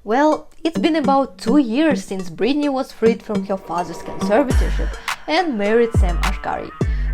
Well, it's been about 2 years since Britney was freed from her father's conservatorship and married Sam Asghari.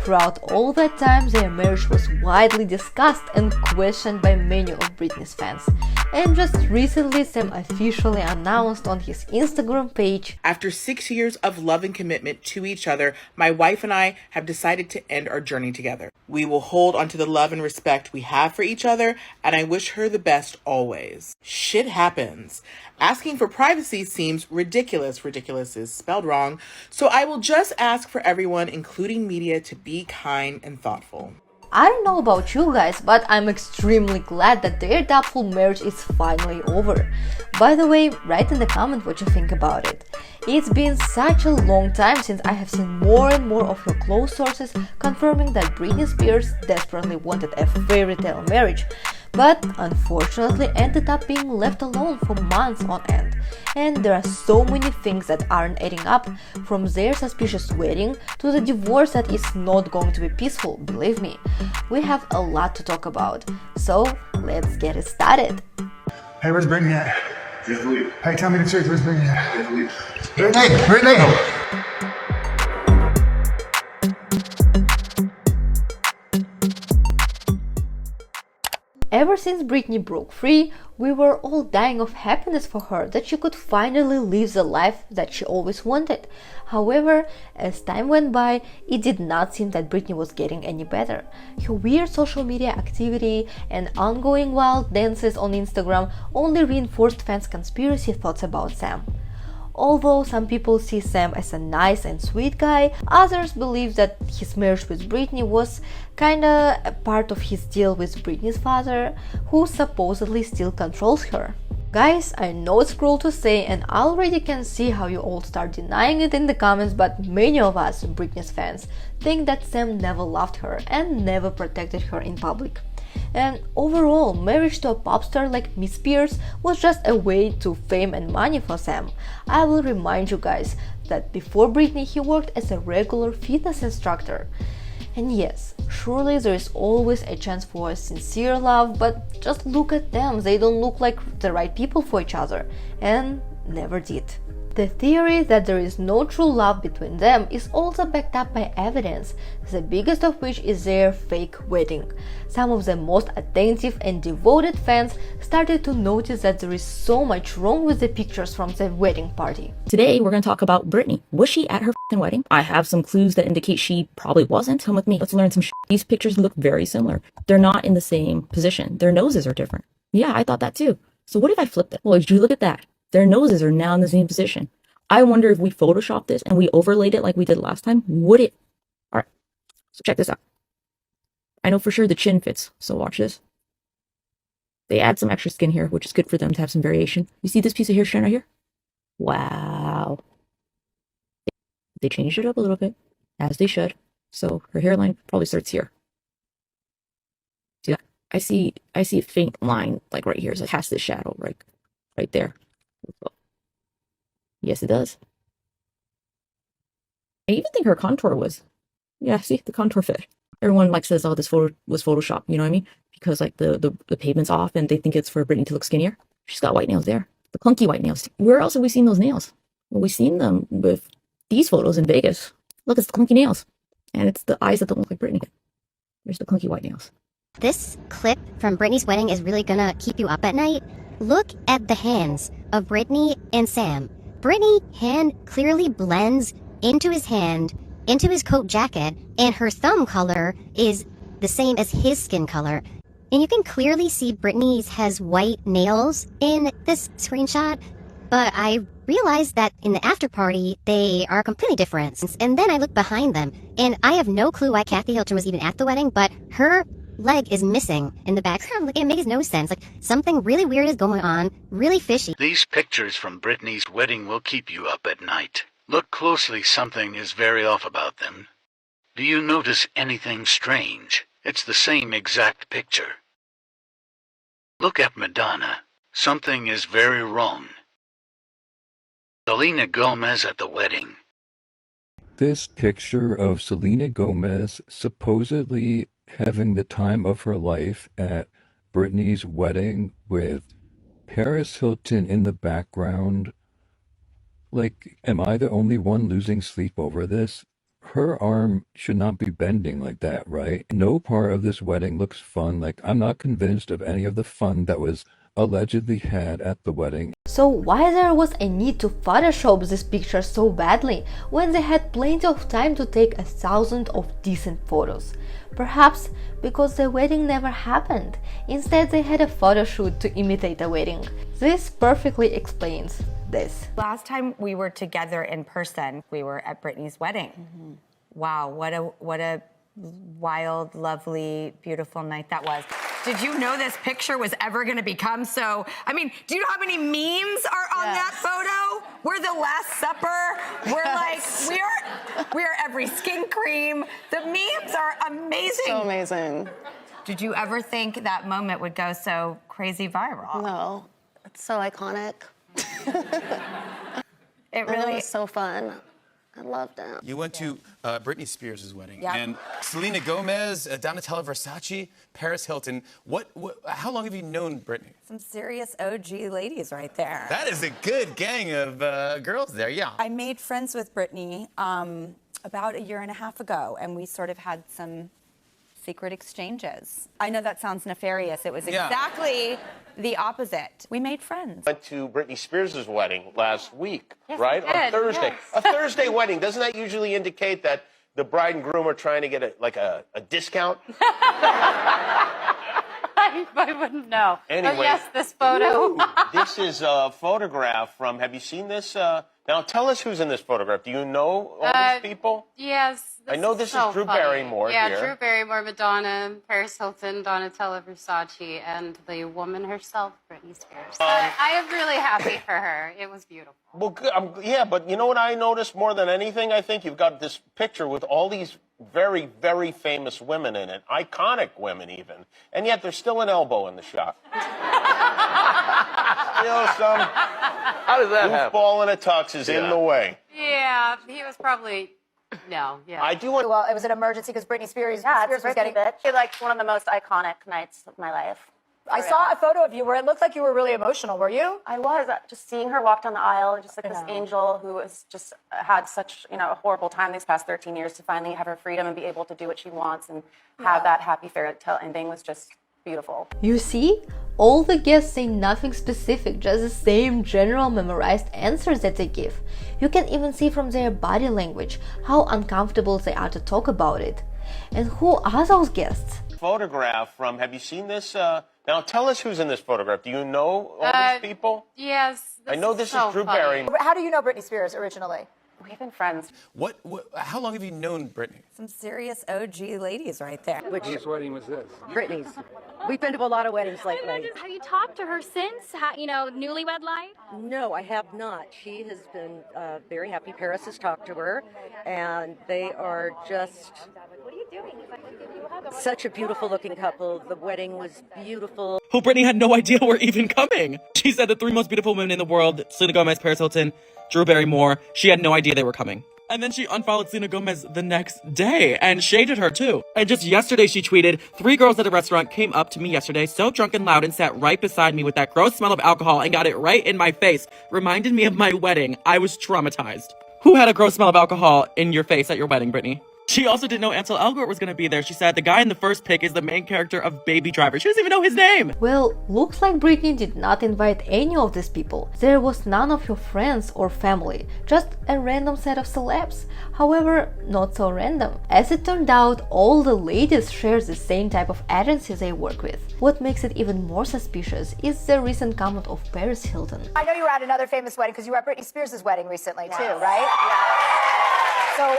Throughout all that time, their marriage was widely discussed and questioned by many of Britney's fans. And just recently, Sam officially announced on his Instagram page, "After 6 years of love and commitment to each other, my wife and I have decided to end our journey together. We will hold onto the love and respect we have for each other, and I wish her the best always." Shit happens. Asking for privacy seems ridiculous. Ridiculous is spelled wrong. So I will just ask for everyone, including media, to be kind and thoughtful. I don't know about you guys, but I'm extremely glad that their doubtful marriage is finally over. By the way, write in the comment what you think about it. It's been such a long time since I have seen more and more of your close sources confirming that Britney Spears desperately wanted a fairy tale marriage, but unfortunately ended up being left alone for months on end. And there are so many things that aren't adding up, from their suspicious wedding to the divorce that is not going to be peaceful, believe me. We have a lot to talk about, so let's get it started. Hey, where's Britney at? Just leave. Hey, tell me the truth, where's Britney at? Just leave. Britney! Ever since Britney broke free, we were all dying of happiness for her that she could finally live the life that she always wanted. However, as time went by, it did not seem that Britney was getting any better. Her weird social media activity and ongoing wild dances on Instagram only reinforced fans' conspiracy thoughts about Sam. Although some people see Sam as a nice and sweet guy, others believe that his marriage with Britney was kinda a part of his deal with Britney's father, who supposedly still controls her. Guys, I know it's cruel to say, and I already can see how you all start denying it in the comments, but many of us, Britney's fans, think that Sam never loved her and never protected her in public. And overall, marriage to a pop star like Miss Spears was just a way to fame and money for Sam. I will remind you guys that before Britney he worked as a regular fitness instructor. And yes, surely there is always a chance for a sincere love, but just look at them, they don't look like the right people for each other, and never did. The theory that there is no true love between them is also backed up by evidence, the biggest of which is their fake wedding. Some of the most attentive and devoted fans started to notice that there is so much wrong with the pictures from the wedding party. Today, we're going to talk about Britney. Was she at her f***ing wedding? I have some clues that indicate she probably wasn't. Come with me. Let's learn some shit. These pictures look very similar. They're not in the same position. Their noses are different. Yeah, I thought that too. So what if I flipped it? Well, did you look at that? Their noses are now in the same position. I wonder if we photoshopped this and we overlaid it like we did last time, would it? All right, so check this out. I know for sure the chin fits, so watch this. They add some extra skin here, which is good for them to have some variation. You see this piece of hair strand right here? Wow. They changed it up a little bit, as they should. So her hairline probably starts here. See that? I see a faint line like right here, so it has this shadow right there. Yes, it does. I even think her contour was, yeah, see, the contour fit. Everyone like says, oh, this photo was Photoshop, you know what I mean? Because like the pavement's off and they think it's for Britney to look skinnier. She's got white nails there. The clunky white nails. Where else have we seen those nails? Well, we've seen them with these photos in Vegas. Look, it's the clunky nails. And it's the eyes that don't look like Britney. There's the clunky white nails. This clip from Britney's wedding is really gonna keep you up at night. Look at the hands of Britney and Sam. Britney's hand clearly blends into his hand, into his coat jacket, and her thumb color is the same as his skin color. And you can clearly see Britney's has white nails in this screenshot, but I realized that in the after party, they are completely different. And then I look behind them, and I have no clue why Kathy Hilton was even at the wedding, but her leg is missing in the background. Like, it makes no sense. Like, something really weird is going on, really fishy. These pictures from Britney's wedding will keep you up at night. Look closely, something is very off about them. Do you notice anything strange? It's the same exact picture. Look at Madonna. Something is very wrong. Selena Gomez at the wedding. This picture of Selena Gomez supposedly having the time of her life at Britney's wedding with Paris Hilton in the background. Like, am I the only one losing sleep over this? Her arm should not be bending like that, right? No part of this wedding looks fun. Like, I'm not convinced of any of the fun that was allegedly had at the wedding. So why there was a need to Photoshop this picture so badly when they had plenty of time to take 1,000 of decent photos? Perhaps because the wedding never happened. Instead, they had a photo shoot to imitate a wedding. This perfectly explains this. Last time we were together in person, we were at Britney's wedding. Wow, what a wild, lovely, beautiful night that was. Did you know this picture was ever going to become so? I mean, do you know how many memes are on that photo? We're the Last Supper. We're like, we are every skin cream. The memes are amazing. So amazing. Did you ever think that moment would go so crazy viral? No, it's so iconic. It really was so fun. I loved it. You went to Britney Spears' wedding, Yeah. and Selena Gomez, Donatella Versace, Paris Hilton. How long have you known Britney? Some serious OG ladies right there. That is a good gang of girls there, yeah. I made friends with Britney about 1.5 years ago, and we sort of had some secret exchanges. I know that sounds nefarious. It was exactly the opposite. We made friends. Went to Britney Spears' wedding last week, Yes, right? I did, On Thursday. yes. A Thursday wedding. Doesn't that usually indicate that the bride and groom are trying to get a discount? I wouldn't know. Anyway. Oh, yes, this photo. Ooh, this is a photograph from, have you seen this? Now tell us who's in this photograph. Do you know all these people? Yes. I know this so is Drew funny. Barrymore Yeah, here. Drew Barrymore, Madonna, Paris Hilton, Donatella Versace, and the woman herself, Britney Spears. I am really happy for her. It was beautiful. Well, good. Yeah, but you know what I noticed more than anything? I think you've got this picture with all these very, very famous women in it, iconic women even, and yet there's still an elbow in the shot. How does that happen? Goofball in a tux is in the way. Yeah, he was probably... No, yeah. I do want. Well, it was an emergency because Britney Spears was getting bitch. It's like one of the most iconic nights of my life. I saw a photo of you where it looked like you were really emotional. Were you? I was just seeing her walk down the aisle, just like this angel who was just had such a horrible time these past 13 years to finally have her freedom and be able to do what she wants and have that happy fairy tale ending was just beautiful. You see? All the guests say nothing specific, just the same general memorized answers that they give. You can even see from their body language how uncomfortable they are to talk about it. And who are those guests? Photograph from, have you seen this? Now tell us who's in this photograph. Do you know all these people? Yes. I know this so is Drew funny. Barrymore. How do you know Britney Spears originally? We've been friends. How long have you known Britney? Some serious OG ladies right there. Whose wedding was this? Britney's. We've been to a lot of weddings lately. Have you talked to her since, newlywed life? No, I have not. She has been very happy. Paris has talked to her, and they are just such a beautiful looking couple. The wedding was beautiful. Who Britney had no idea were even coming. She said the 3 most beautiful women in the world, Selena Gomez, Paris Hilton, Drew Barrymore, she had no idea they were coming. And then she unfollowed Selena Gomez the next day and shaded her too. And just yesterday she tweeted, 3 girls at a restaurant came up to me yesterday so drunk and loud and sat right beside me with that gross smell of alcohol and got it right in my face. Reminded me of my wedding. I was traumatized. Who had a gross smell of alcohol in your face at your wedding, Britney? She also didn't know Ansel Elgort was going to be there. She said the guy in the first pic is the main character of Baby Driver. She doesn't even know his name. Well, looks like Britney did not invite any of these people. There was none of your friends or family, just a random set of celebs. However, not so random. As it turned out, all the ladies share the same type of agency they work with. What makes it even more suspicious is the recent comment of Paris Hilton. I know you were at another famous wedding because you were at Britney Spears' wedding recently too, right? Yeah. So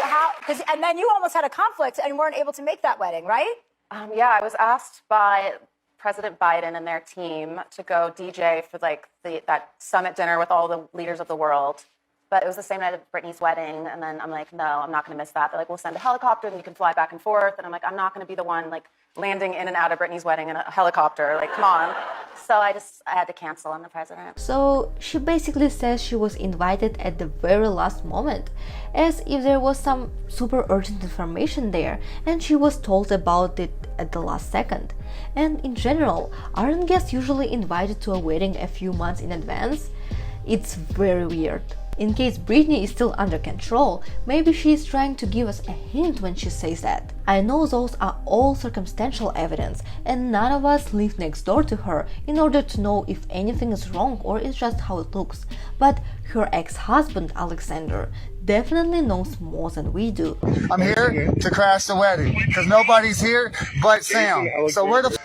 and then you almost had a conflict and weren't able to make that wedding, right? Yeah, I was asked by President Biden and their team to go DJ for that summit dinner with all the leaders of the world. But it was the same night of Britney's wedding, and then I'm like, no, I'm not going to miss that. They're like, we'll send a helicopter, and you can fly back and forth. And I'm like, I'm not going to be the one landing in and out of Britney's wedding in a helicopter. Like, come on. So I had to cancel on the president. So she basically says she was invited at the very last moment, as if there was some super urgent information there and she was told about it at the last second. And in general, aren't guests usually invited to a wedding a few months in advance? It's very weird. In case Britney is still under control, maybe she is trying to give us a hint when she says that. I know those are all circumstantial evidence and none of us live next door to her in order to know if anything is wrong or it's just how it looks. But her ex-husband Alexander definitely knows more than we do. I'm here to crash the wedding because nobody's here but Sam. So where the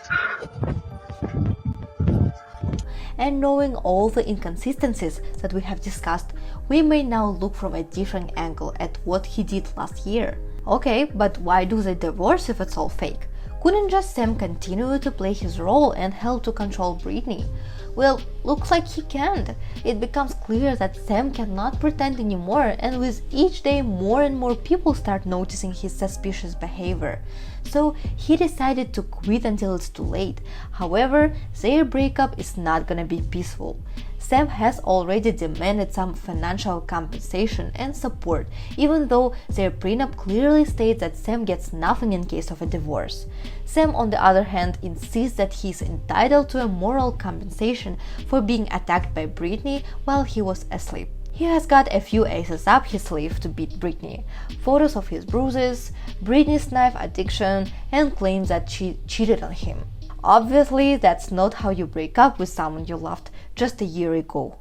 And knowing all the inconsistencies that we have discussed, we may now look from a different angle at what he did last year. Okay, but why do they divorce if it's all fake? Couldn't just Sam continue to play his role and help to control Britney? Well, looks like he can't. It becomes clear that Sam cannot pretend anymore, and with each day more and more people start noticing his suspicious behavior. So he decided to quit until it's too late. However, their breakup is not gonna be peaceful. Sam has already demanded some financial compensation and support, even though their prenup clearly states that Sam gets nothing in case of a divorce. Sam, on the other hand, insists that he is entitled to a moral compensation for being attacked by Britney while he was asleep. He has got a few aces up his sleeve to beat Britney. Photos of his bruises, Britney's knife addiction, and claims that she cheated on him. Obviously, that's not how you break up with someone you loved just a year ago.